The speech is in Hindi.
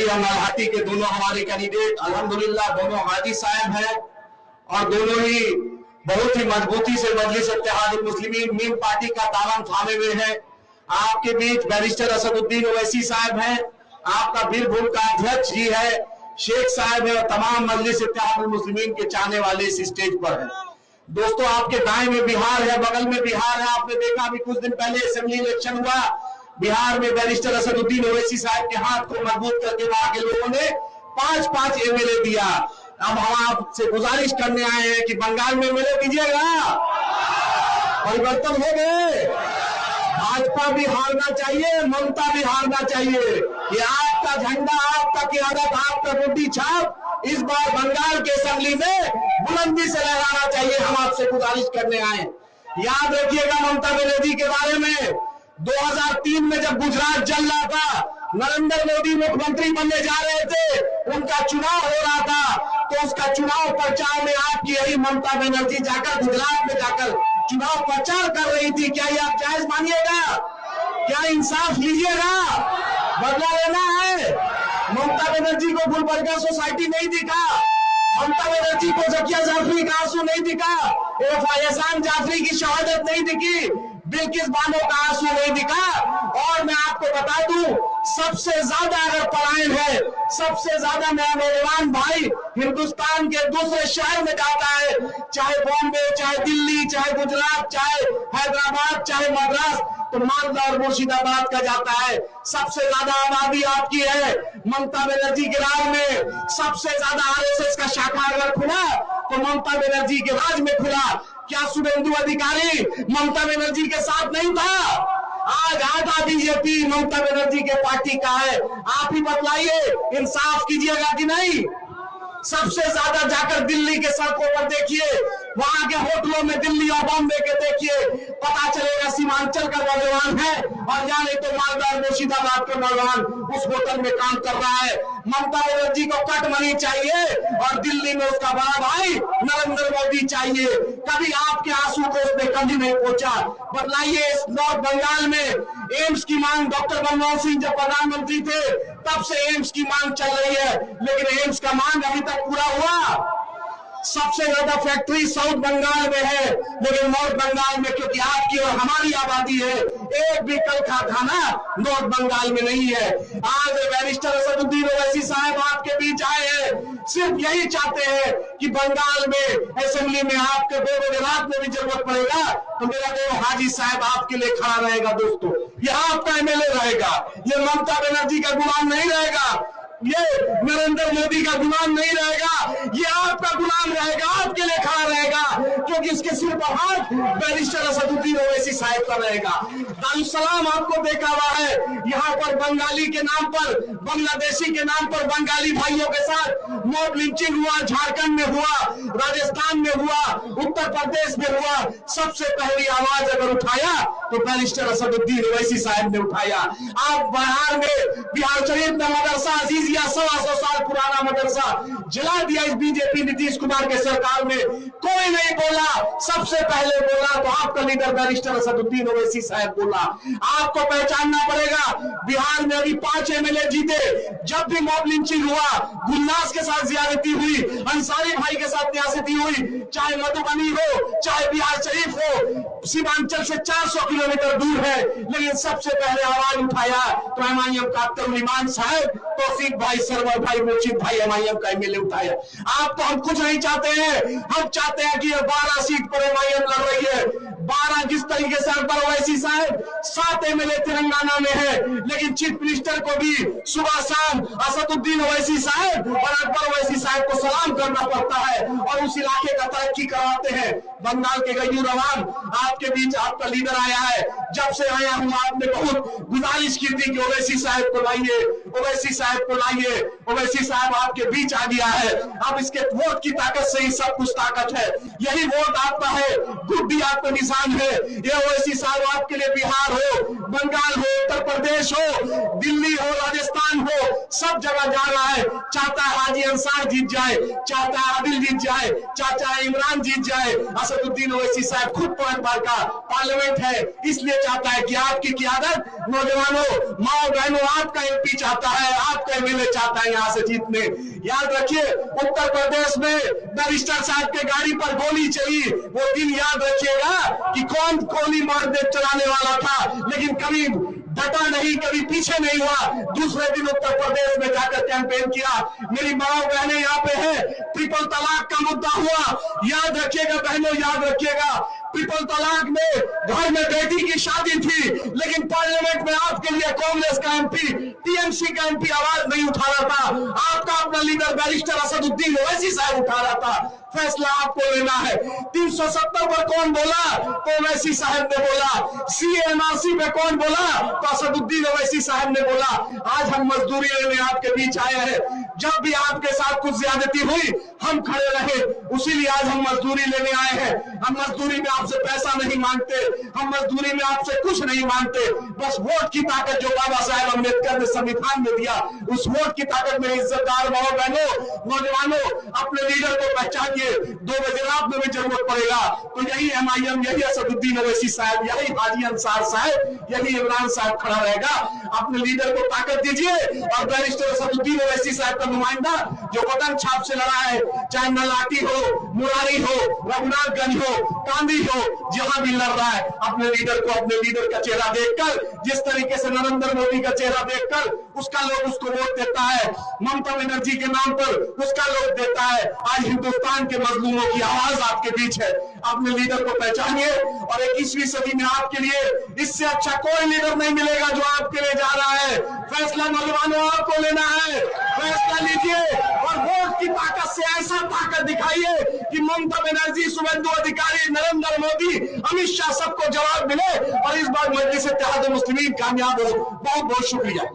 या नलहाटी के दोनों हमारे कैंडिडेट अल्हम्दुलिल्लाह दोनों हाजी साहब हैं और दोनों ही बहुत ही मजबूती से मजलिस इत्तेहादुल मुस्लिमीन मीम पार्टी का दामन थामे हुए हैं। आपके बीच बैरिस्टर असदुद्दीन ओवैसी साहब हैं, आपका बीरभूम का अध्यक्ष जी है शेख साहब है और तमाम मजलिस इत्तेहादुल मुस्लिमीन के चाहने वाले इस स्टेज पर हैं। दोस्तों, आपके दाएं में बिहार है, बगल में बिहार है। आपने देखा अभी कुछ दिन पहले असेंबली इलेक्शन हुआ, बिहार में बैरिस्टर असदुद्दीन ओवैसी साहब के हाथ को मजबूत करके वहां के लोगों ने 5-5 एमएलए दिया। अब हम आपसे गुजारिश करने आए हैं कि बंगाल में एमएलए दीजिएगा। परिवर्तन हो गए, भाजपा भी हारना चाहिए, ममता भी हारना चाहिए। ये आपका झंडा, आपका क़यादत, आपका गुड्डी छाप इस बार बंगाल के असेंबली में बुलंदी से लहराना चाहिए। हम आपसे गुजारिश करने आए। याद रखिएगा ममता बनर्जी के बारे में, 2003 में जब गुजरात जल रहा था, नरेंद्र मोदी मुख्यमंत्री बनने जा रहे थे, उनका चुनाव हो रहा था, तो उसका चुनाव प्रचार में आपकी यही ममता बनर्जी जाकर गुजरात में जाकर चुनाव प्रचार कर रही थी। क्या ये आप जायज मानिएगा? क्या इंसाफ लीजिएगा? बदला लेना है? ममता बनर्जी को गुलबर्गा सोसाइटी नहीं दिखा, ममता बनर्जी को जकिया जाफरी का आंसू नहीं दिखा, एहसान जाफरी की शहादत नहीं दिखी, बिल्किस बानो का आंसू नहीं दिखा। और मैं आपको बता दूं, सबसे ज्यादा अगर पलायन है, सबसे ज्यादा मेरा नौजवान भाई हिंदुस्तान के दूसरे शहर में जाता है, चाहे बॉम्बे, चाहे दिल्ली, चाहे गुजरात, चाहे हैदराबाद, चाहे मद्रास, तो मालदा और मुर्शिदाबाद का जाता है। सबसे ज्यादा आबादी आपकी है ममता बनर्जी के राज में। सबसे ज्यादा आरएसएस का शाखा अगर खुला तो ममता बनर्जी के राज में खुला। क्या शुभेंदु अधिकारी ममता बनर्जी के साथ नहीं था? आज आधा बीजेपी ममता बनर्जी के पार्टी का है। आप ही बतलाइए, इंसाफ कीजिएगा कि नहीं? सबसे ज्यादा जाकर दिल्ली के सड़कों पर देखिए, वहां के होटलों में दिल्ली और बॉम्बे के देखिए, पता चलेगा सीमांचल का नौजवान है और या नहीं तो मालदा और मुर्शिदाबाद का नौजवान उस होटल में काम कर रहा है। ममता बनर्जी को कट मनी चाहिए और दिल्ली में उसका बड़ा भाई नरेंद्र मोदी चाहिए। कभी आपके आंसू को उसने कभी नहीं पहुंचा। बदलाइए, नॉर्थ बंगाल में एम्स की मांग, डॉक्टर मनमोहन सिंह जब प्रधानमंत्री थे तब से एम्स की मांग चल रही है, लेकिन एम्स का मांग अभी तक पूरा हुआ? सबसे ज्यादा फैक्ट्री साउथ बंगाल में है, लेकिन नॉर्थ बंगाल में क्योंकि आपकी और हमारी आबादी है, एक भी कल कारखाना नॉर्थ बंगाल में नहीं है। आज बैरिस्टर असदुद्दीन ओवैसी साहब आपके बीच आए हैं, सिर्फ यही चाहते हैं कि बंगाल में असेंबली में आपके 2 बजे रात में भी जरूरत पड़ेगा तो मेरा वो हाजी साहब आपके लिए खड़ा रहेगा। दोस्तों, ये आपका एमएलए रहेगा, ये ममता बनर्जी का गुलाम नहीं रहेगा, ये नरेंद्र मोदी का गुलाम नहीं रहेगा, ये आपका गुलाम रहेगा, आपके लिए खड़ा रहेगा, क्योंकि इसके सिर पर हाथ बैरिस्टर असदुद्दीन ओवैसी साहब का रहेगा। दारुसलाम आपको देखा हुआ है, यहाँ पर बंगाली के नाम पर, बांग्लादेशी के नाम पर बंगाली भाइयों के साथ मॉब लिंचिंग हुआ, झारखंड में हुआ, राजस्थान में हुआ, उत्तर प्रदेश में हुआ। सबसे पहली आवाज अगर उठाया तो बैरिस्टर असदुद्दीन ओवैसी साहब ने उठाया। आप बिहार में, बिहार शरीफ में मदरसा अजीज या 125 साल पुराना मदरसा जला दिया इस बीजेपी नीतीश कुमार के सरकार में, कोई नहीं बोला। सबसे पहले बोला तो आपका लीडर बैरिस्टर असदुद्दीन ओवैसी साहब बोला। आपको पहचानना पड़ेगा, बिहार में अभी 5 एमएलए जीते, जब भी मॉब लिंचिंग हुआ, गुलनाज के साथ ज्यादती हुई, अंसारी भाई के साथ ज्यादती हुई, चाहे मधुबनी हो, चाहे बिहार शरीफ हो, सीमांचल से 400 किलोमीटर दूर है, लेकिन सबसे पहले आवाज उठाया तो एमआईएम का अब्दुल इमान साहब, तौफीक भाई, सरवर भाई, मुर्शिद भाई एमआईएम का एमएलए उठाया। आप तो हम कुछ नहीं चाहते हैं, हम चाहते हैं कि ये 12 सीट पर एमआईएम लड़ रही है। 12 जिस तरीके से अकबर ओवैसी साहब 7 एमएलए तेलंगाना में है, लेकिन चीफ मिनिस्टर को भी सुबह शाम असदुद्दीन ओवैसी साहब और अकबर ओवैसी साहब को सलाम करना पड़ता है और उस इलाके का तरक्की करवाते हैं। बंगाल के गयूर रवान आपके बीच आपका लीडर आया है, जब से आया हूं आपने बहुत गुजारिश की थी कि ओवैसी साहब को लाइए, ओवैसी साहब को लाइए। ओवैसी साहब आपके बीच आ गया है। अब इसके वोट की ताकत से ही सब कुछ ताकत है, यही वोट आपका है, गुड्डी आपको निशान राजस्थान है, ये ओवैसी साहब आपके लिए बिहार हो, बंगाल हो, उत्तर प्रदेश हो, दिल्ली हो, राजस्थान हो, सब जगह जा रहा है। चाहता है हाजी अंसार जीत जाए, चाहता है आदिल जीत जाए, चाहता है इमरान जीत जाए। असदुद्दीन ओवैसी साहब खुद पॉइंट बार का पार्लियामेंट है, इसलिए चाहता है कि आपकी क़ियादत, नौजवानों, माओ बहनों, आपका एमपी चाहता है, आपका एमएलए चाहता है यहां से जीतने। याद रखिए उत्तर प्रदेश में बैरिस्टर साहब के गाड़ी पर गोली चली, वो दिन याद रखिएगा कि कौन गोली मार दे चलाने वाला था, लेकिन कभी डटा नहीं, कभी पीछे नहीं हुआ। दूसरे दिन उत्तर प्रदेश में जाकर कैंपेन किया। मेरी माओ बहनें यहाँ पे है, ट्रिपल तलाक का मुद्दा हुआ, याद रखिएगा बहनों, याद रखिएगा। ट्रिपल तलाक में घर में बेटी की शादी थी, लेकिन पार्लियामेंट में आपके लिए कांग्रेस का एमपी, टीएमसी का एमपी आवाज नहीं उठा रहा था। आपका अपना लीडर बैरिस्टर असदुद्दीन ओवैसी साहब उठा रहा था। फैसला आपको लेना है। 370 पर कौन बोला? तो ओवैसी साहब ने बोला। सीएनआरसी पे कौन बोला? तो असदुद्दीन ओवैसी साहब ने बोला। आज हम मजदूरी लेने आपके बीच आए हैं। जब भी आपके साथ कुछ ज्यादती हुई हम खड़े रहे, उसीलिए आज हम मजदूरी लेने आए हैं। हम मजदूरी में आपसे पैसा नहीं मांगते, हम मजदूरी में आपसे कुछ नहीं मांगते, बस वोट की ताकत जो बाबा साहेब अम्बेडकर ने संविधान में दिया, उस वोट की ताकत में इज्जतदार माओ बहनों, नौजवानों, अपने लीडर को पहचानिए। 2 बजे रात में भी जरूरत पड़ेगा तो यही एमआईएम, यही असदुद्दीन ओवैसी साहब, यही हाजी अंसार साहब, यही इमरान साहब खड़ा रहेगा। अपने लीडर को ताकत दीजिए और बैरिस्टर असदुद्दीन ओवैसी साहब का नुमाइंदा जो बटन छाप से लड़ा है, चाहे नलाटी हो, मुरारी हो, रघुनाथगंज हो, कांदी हो, जहां भी लड़ रहा है, अपने लीडर को, अपने लीडर का चेहरा देखकर, जिस तरीके से नरेंद्र मोदी का चेहरा देखकर उसका लोग उसको वोट देता है, ममता बनर्जी के नाम पर उसका लोग देता है। आज हिंदुस्तान के मजलूमों की आवाज आपके बीच है। अपने लीडर को पहचानिए और 21वीं सदी में आपके लिए इससे अच्छा कोई लीडर नहीं मिलेगा जो आपके लिए जा रहा है। फैसला नौजवानों आपको लेना है, फैसला लीजिए और वोट की ताकत से ऐसा ताकत दिखाइए कि ममता बनर्जी, शुभेंदु अधिकारी, नरेंद्र मोदी, अमित शाह सबको जवाब मिले और इस बार मजलिस इत्तेहाद मुस्लिमीन कामयाब हो। बहुत बहुत शुक्रिया।